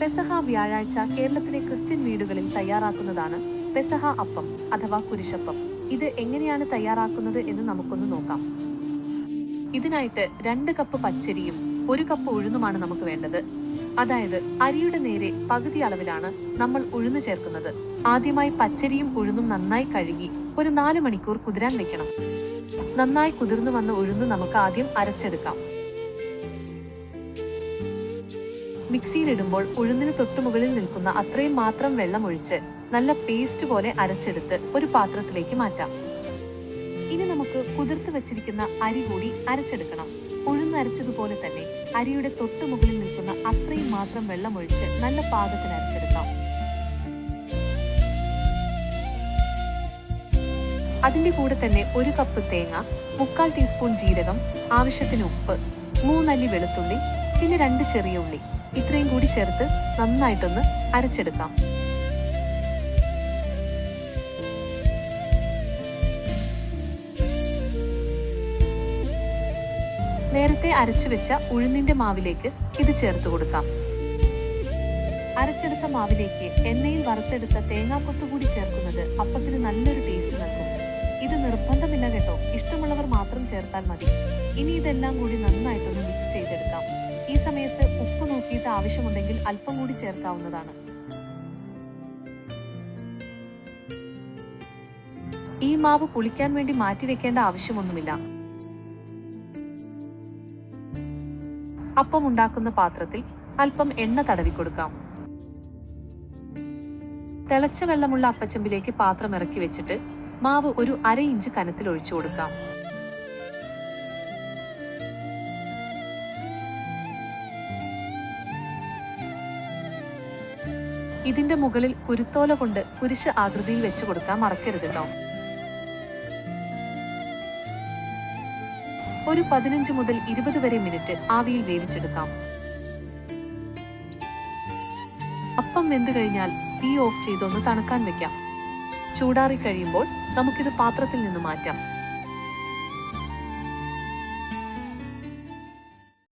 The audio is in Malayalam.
പെസഹ വ്യാഴാഴ്ച കേരളത്തിലെ ക്രിസ്ത്യൻ വീടുകളിൽ തയ്യാറാക്കുന്നതാണ് പെസഹ അപ്പം അഥവാ കുരിശപ്പം. ഇത് എങ്ങനെയാണ് തയ്യാറാക്കുന്നത് എന്ന് നമുക്കൊന്ന് നോക്കാം. ഇതിനായിട്ട് 2 കപ്പ് പച്ചരിയും 1 കപ്പ് ഉഴുന്നുമാണ് നമുക്ക് വേണ്ടത്. അതായത് അരിയുടെ നേരെ പകുതി അളവിലാണ് നമ്മൾ ഉഴുന്ന് ചേർക്കുന്നത്. ആദ്യമായി പച്ചരിയും ഉഴുന്നും നന്നായി കഴുകി ഒരു 4 മണിക്കൂർ കുതിരാൻ വെക്കണം. നന്നായി കുതിർന്നു വന്ന ഉഴുന്ന് നമുക്ക് ആദ്യം അരച്ചെടുക്കാം. മിക്സിയിലിടുമ്പോൾ ഉഴുന്നിന് തൊട്ടുമുകളിൽ നിൽക്കുന്ന അത്രയും മാത്രം വെള്ളം ഒഴിച്ച് നല്ല പേസ്റ്റ് പോലെ അരച്ചെടുത്ത് ഒരു പാത്രത്തിലേക്ക് മാറ്റാം. ഇനി നമുക്ക് കുതിർത്ത് വെച്ചിരിക്കുന്ന അരി കൂടി അരച്ചെടുക്കണം. ഉഴുന്ന് അരച്ചതുപോലെ തന്നെ അരിയുടെ തൊട്ടുമുകളിൽ നിൽക്കുന്ന അത്രയും മാത്രം വെള്ളം ഒഴിച്ച് നല്ല പാകത്തിന് അരച്ചെടുക്കാം. അതിന്റെ കൂടെ തന്നെ 1 കപ്പ് തേങ്ങ, 3/4 ടീസ്പൂൺ ജീരകം, ആവശ്യത്തിന് ഉപ്പ്, 3 അല്ലി വെളുത്തുള്ളി, പിന്നെ 2 ചെറിയ ഉള്ളി, ഇത്രയും കൂടി ചേർത്ത് നന്നായിട്ടൊന്ന് അരച്ചെടുക്കാം. നേരത്തെ അരച്ചു വെച്ച ഉഴുന്നിന്റെ മാവിലേക്ക് ഇത് ചേർത്ത് കൊടുക്കാം. അരച്ചെടുത്ത മാവിലേക്ക് എണ്ണയിൽ വറുത്തെടുത്ത തേങ്ങാക്കൊത്തു കൂടി ചേർക്കുന്നത് അപ്പത്തിന് നല്ലൊരു ടേസ്റ്റ് നൽകും. ഇത് നിർബന്ധമില്ല കേട്ടോ, ഇഷ്ടമുള്ളവർ മാത്രം ചേർത്താൽ മതി. ഇനി ഇതെല്ലാം കൂടി നന്നായിട്ടൊന്ന് മിക്സ് ചെയ്തെടുക്കാം. ഈ സമയത്ത് ഉപ്പ് നോക്കിയിട്ട് ആവശ്യമുണ്ടെങ്കിൽ അല്പം കൂടി ചേർക്കാവുന്നതാണ്. ഈ മാവ് പുളിക്കാൻ വേണ്ടി മാറ്റിവെക്കേണ്ട ആവശ്യമൊന്നുമില്ല. അപ്പം ഉണ്ടാക്കുന്ന പാത്രത്തിൽ അല്പം എണ്ണ തടവി കൊടുക്കാം. തിളച്ച വെള്ളമുള്ള അപ്പച്ചെമ്പിലേക്ക് പാത്രം ഇറക്കി വെച്ചിട്ട് മാവ് ഒരു 1/2 ഇഞ്ച് കനത്തിൽ ഒഴിച്ചു കൊടുക്കാം. ഇതിന്റെ മുകളിൽ കുരുത്തോല കൊണ്ട് കുരിശ് ആകൃതിയിൽ വെച്ച് കൊടുക്കാൻ മറക്കരുത് കേട്ടോ. ഒരു 15 മുതൽ 20 വരെ മിനിറ്റ് ആവിയിൽ വേവിച്ചെടുക്കാം. അപ്പം വെന്ത് കഴിഞ്ഞാൽ തീ ഓഫ് ചെയ്തൊന്ന് തണുക്കാൻ വെക്കാം. ചൂടാറി കഴിയുമ്പോൾ നമുക്കിത് പാത്രത്തിൽ നിന്ന് മാറ്റാം.